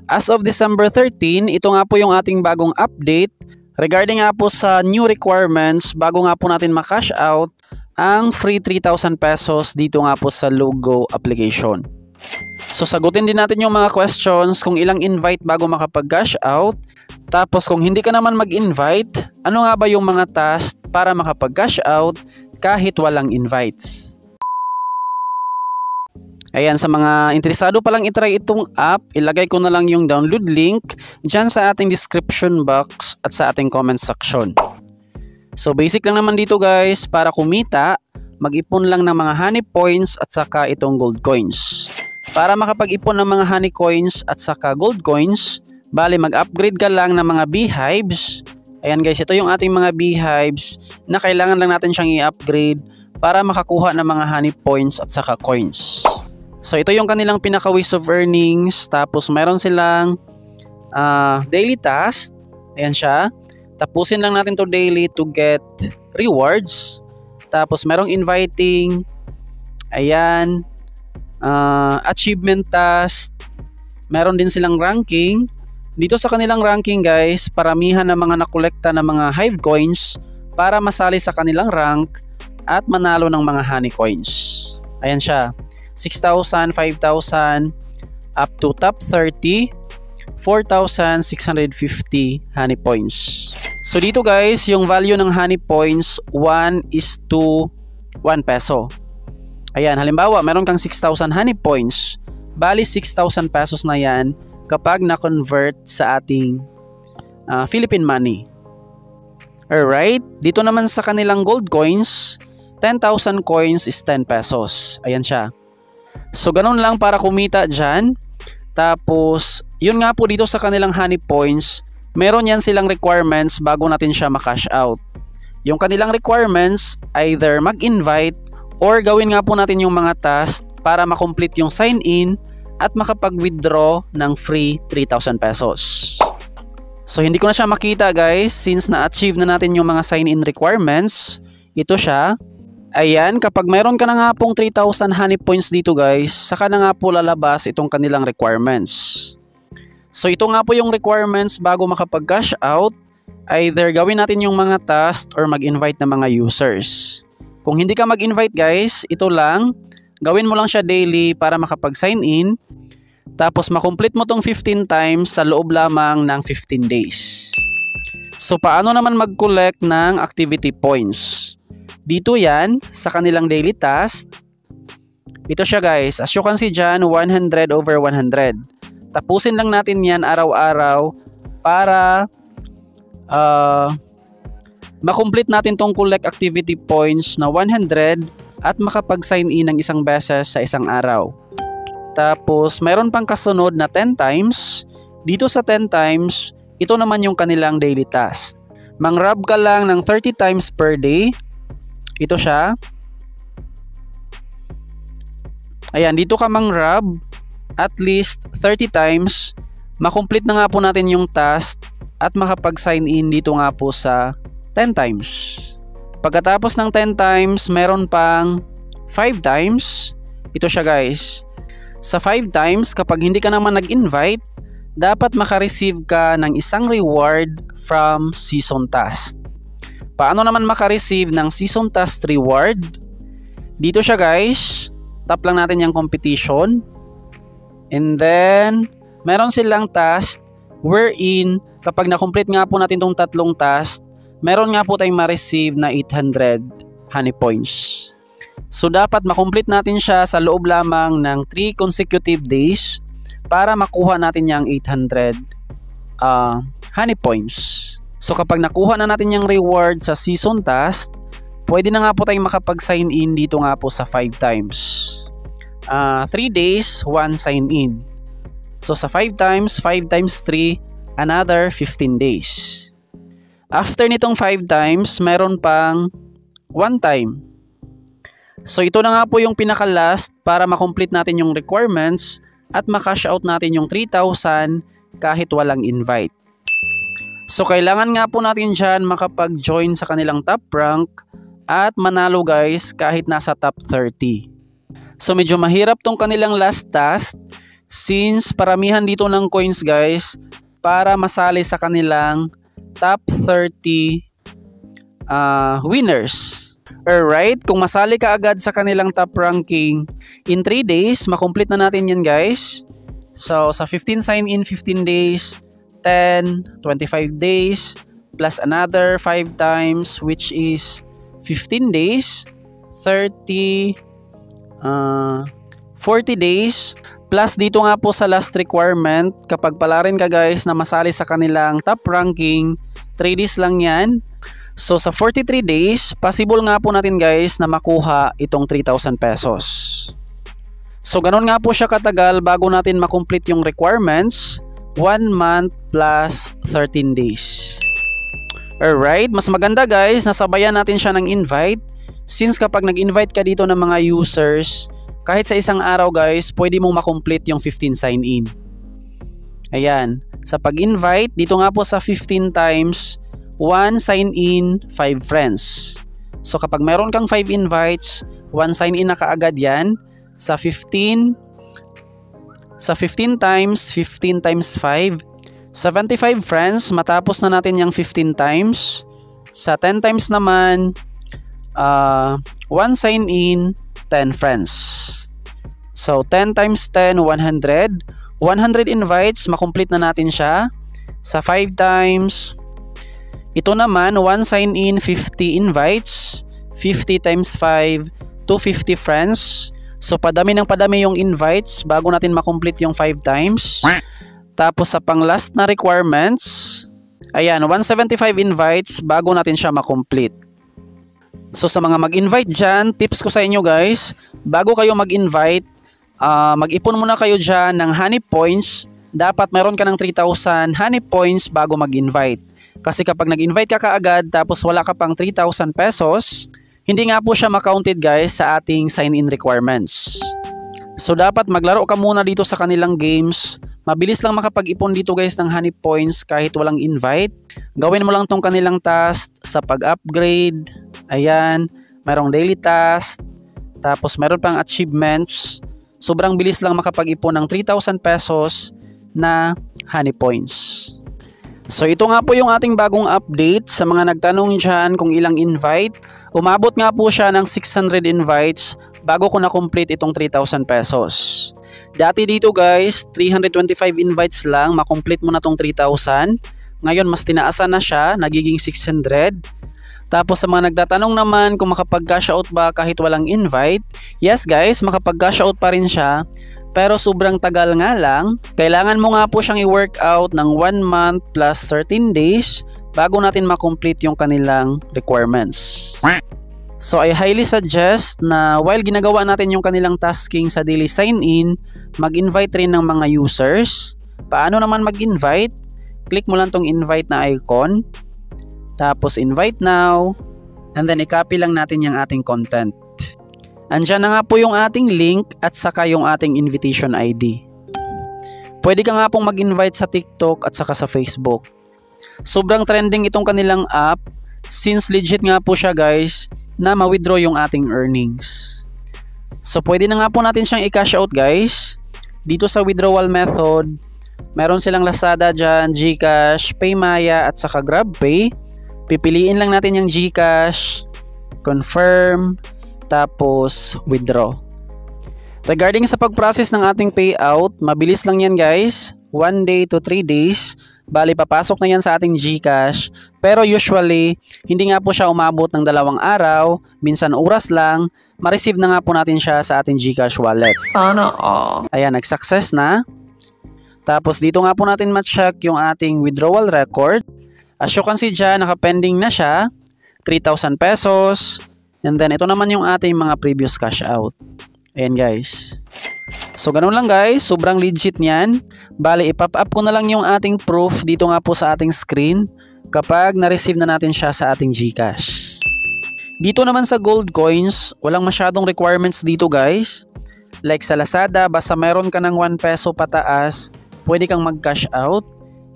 As of December 13, ito nga po yung ating bagong update regarding nga po sa new requirements bago nga po natin ma-cash out ang free 3,000 pesos dito nga po sa Lugo application. So sagutin din natin yung mga questions kung ilang invite bago makapag-cash out. Tapos kung hindi ka naman mag-invite, ano nga ba yung mga task para makapag-cash out kahit walang invites? Ayan, sa mga interesado palang itry itong app, ilagay ko na lang yung download link dyan sa ating description box at sa ating comment section. So basic lang naman dito guys, para kumita, mag-ipon lang ng mga honey points at saka itong gold coins. Para makapag-ipon ng mga honey coins at saka gold coins, bali mag-upgrade ka lang ng mga beehives. Ayan guys, ito yung ating mga beehives na kailangan lang natin siyang i-upgrade para makakuha ng mga honey points at saka coins. So ito yung kanilang pinaka ways of earnings. Tapos meron silang daily task. Ayan siya. Tapusin lang natin to daily to get rewards. Tapos merong inviting. Ayan. Achievement task. Meron din silang ranking. Dito sa kanilang ranking guys, paramihan ng mga nakolekta ng mga hive coins para masali sa kanilang rank at manalo ng mga honey coins. Ayan siya. 6,000, 5,000, up to top 30, 4,650 honey points. So dito guys, yung value ng honey points, 1:1 peso. Ayan, halimbawa, meron kang 6,000 honey points. Bali, 6,000 pesos na yan kapag na-convert sa ating Philippine money. Alright, dito naman sa kanilang gold coins, 10,000 coins is 10 pesos. Ayan siya. So ganun lang para kumita dyan. Tapos yun nga po dito sa kanilang honey points, meron yan silang requirements bago natin siya ma-cash out. Yung kanilang requirements, either mag-invite or gawin nga po natin yung mga task para makomplete yung sign in at makapag-withdraw ng free 3,000 pesos. So hindi ko na siya makita guys since na-achieve na natin yung mga sign in requirements. Ito siya. Ayan, kapag mayroon ka na nga pong 3,000 honey points dito guys, saka na nga po lalabas itong kanilang requirements. So ito nga po yung requirements bago makapag-cash out. Either gawin natin yung mga tasks or mag-invite ng mga users. Kung hindi ka mag-invite guys, ito lang. Gawin mo lang siya daily para makapag-sign in. Tapos makomplete mo tong 15 times sa loob lamang ng 15 days. So paano naman mag-collect ng activity points? Dito yan, sa kanilang daily task. Ito siya guys, as you can see dyan, 100 over 100. Tapusin lang natin yan araw-araw para makomplete natin tong collect activity points na 100 at makapag-sign in ng isang beses sa isang araw. Tapos, mayroon pang kasunod na 10 times. Dito sa 10 times, ito naman yung kanilang daily task. Mang-rub ka lang ng 30 times per day. Ito siya. Ayan, dito ka mang-rub at least 30 times. Makomplete na nga po natin yung task at makapag-sign in dito nga po sa 10 times. Pagkatapos ng 10 times, meron pang 5 times. Ito siya guys. Sa 5 times, kapag hindi ka naman nag-invite, dapat makareceive ka ng isang reward from season task. Paano naman makareceive ng season task reward? Dito siya guys. Tap lang natin yung competition. And then, meron silang task wherein kapag na-complete nga po natin itong tatlong task, meron nga po tayong ma-receive na 800 honey points. So dapat makomplete natin siya sa loob lamang ng 3 consecutive days para makuha natin yung 800 honey points. So kapag nakuha na natin yung reward sa season task, pwede na nga po tayong makapag-sign in dito nga po sa 5 times. 3 days, 1 sign in. So sa 5 times 3, another 15 days. After nitong 5 times, meron pang 1 time. So ito na nga po yung pinaka-last para makomplete natin yung requirements at makash out natin yung 3,000 kahit walang invite. So kailangan nga po natin dyan makapag-join sa kanilang top rank at manalo guys kahit nasa top 30. So medyo mahirap tong kanilang last task since paramihan dito ng coins guys para masali sa kanilang top 30 winners. Alright, kung masali ka agad sa kanilang top ranking, in 3 days, makomplete na natin yan guys. So, sa 15 sign-in, 15 days, 10, 25 days, plus another 5 times, which is 15 days, 30, 40 days, plus dito nga po sa last requirement, kapag pala rin ka guys na masali sa kanilang top ranking, 3 days lang yan. So sa 43 days, possible nga po natin guys na makuha itong 3,000 pesos. So ganun nga po siya katagal bago natin makomplete yung requirements, 1 month plus 13 days. Alright, mas maganda guys na sabayan natin siya ng invite, since kapag nag-invite ka dito ng mga users, kahit sa isang araw guys, pwede mong makomplete yung 15 sign-in. Ayan, sa pag-invite, dito nga po sa 15 times, 1 sign-in, 5 friends. So kapag meron kang 5 invites, 1 sign-in na kaagad yan. Sa 15 times 15 times 5, 75 friends. Matapos na natin yung 15 times. Sa 10 times naman, 1 sign-in, 10 friends. So 10 times 10, 100. 100 invites, makomplete na natin siya. Sa 5 times, ito naman, 1 sign-in, 50 invites, 50 times 5, 250 friends. So, padami ng padami yung invites bago natin makomplete yung 5 times. Tapos, sa pang-last na requirements, ayan, 175 invites bago natin siya makomplete. So, sa mga mag-invite dyan, tips ko sa inyo guys, bago kayo mag-invite, mag-ipon muna kayo dyan ng honey points. Dapat meron ka ng 3,000 honey points bago mag-invite. Kasi kapag nag-invite ka kaagad tapos wala ka pang 3,000 pesos, hindi nga po siya ma-counted guys sa ating sign-in requirements. So dapat maglaro ka muna dito sa kanilang games. Mabilis lang makapag-ipon dito guys ng honey points kahit walang invite. Gawin mo lang tong kanilang task sa pag-upgrade. Ayan, mayroong daily task. Tapos meron pang achievements. Sobrang bilis lang makapag-ipon ng 3,000 pesos na honey points. So ito nga po yung ating bagong update sa mga nagtanong dyan kung ilang invite. Umabot nga po siya ng 600 invites bago ko na-complete itong 3,000 pesos. Dati dito guys, 325 invites lang, makomplete mo na itong 3,000. Ngayon mas tinaasan na siya, nagiging 600. Tapos sa mga nagtatanong naman kung makapag-cash out ba kahit walang invite, yes guys, makapag-cash out pa rin siya. Pero sobrang tagal nga lang, kailangan mo nga po siyang i-work out ng 1 month plus 13 days bago natin makomplete yung kanilang requirements. So I highly suggest na while ginagawa natin yung kanilang tasking sa daily sign-in, mag-invite rin ng mga users. Paano naman mag-invite? Click mo lang tong invite na icon, tapos invite now, and then i-copy lang natin yung ating content. Andyan na nga po yung ating link at saka yung ating invitation ID. Pwede ka nga pong mag-invite sa TikTok at saka sa Facebook. Sobrang trending itong kanilang app since legit nga po siya guys na ma-withdraw yung ating earnings. So pwede na nga po natin siyang i-cash out guys. Dito sa withdrawal method, meron silang Lazada dyan, GCash, Paymaya at saka GrabPay. Pipiliin lang natin yung GCash, confirm, tapos withdraw. Regarding sa pag-process ng ating payout, mabilis lang yan guys, 1 day to 3 days. Bali papasok na yan sa ating GCash, pero usually hindi nga po siya umabot ng 2 araw, minsan oras lang, ma-receive na nga po natin siya sa ating GCash wallet. Sana all. Ayan, nag-success na. Tapos dito nga po natin ma-check yung ating withdrawal record. As you can see dyan, naka-pending na siya, 3,000 pesos. And then ito naman yung ating mga previous cash out. Ayan guys. So ganun lang guys, sobrang legit niyan. Bali i-pop up ko na lang yung ating proof dito nga po sa ating screen kapag na-receive na natin siya sa ating GCash. Dito naman sa gold coins, walang masyadong requirements dito guys. Like sa Lazada, basta meron ka ng 1 peso pataas, pwede kang mag-cash out.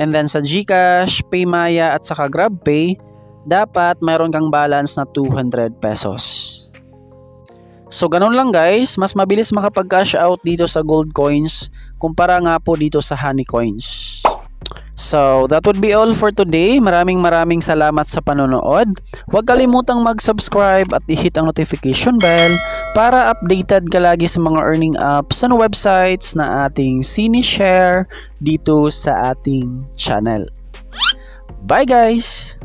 And then sa GCash, Paymaya at saka GrabPay, dapat mayroon kang balance na 200 pesos. So ganun lang guys, mas mabilis makapag-cash out dito sa gold coins kumpara nga po dito sa honey coins. So that would be all for today. Maraming salamat sa panonood. Huwag kalimutang mag-subscribe at i-hit ang notification bell para updated ka lagi sa mga earning apps and websites na ating sinishare dito sa ating channel. Bye guys!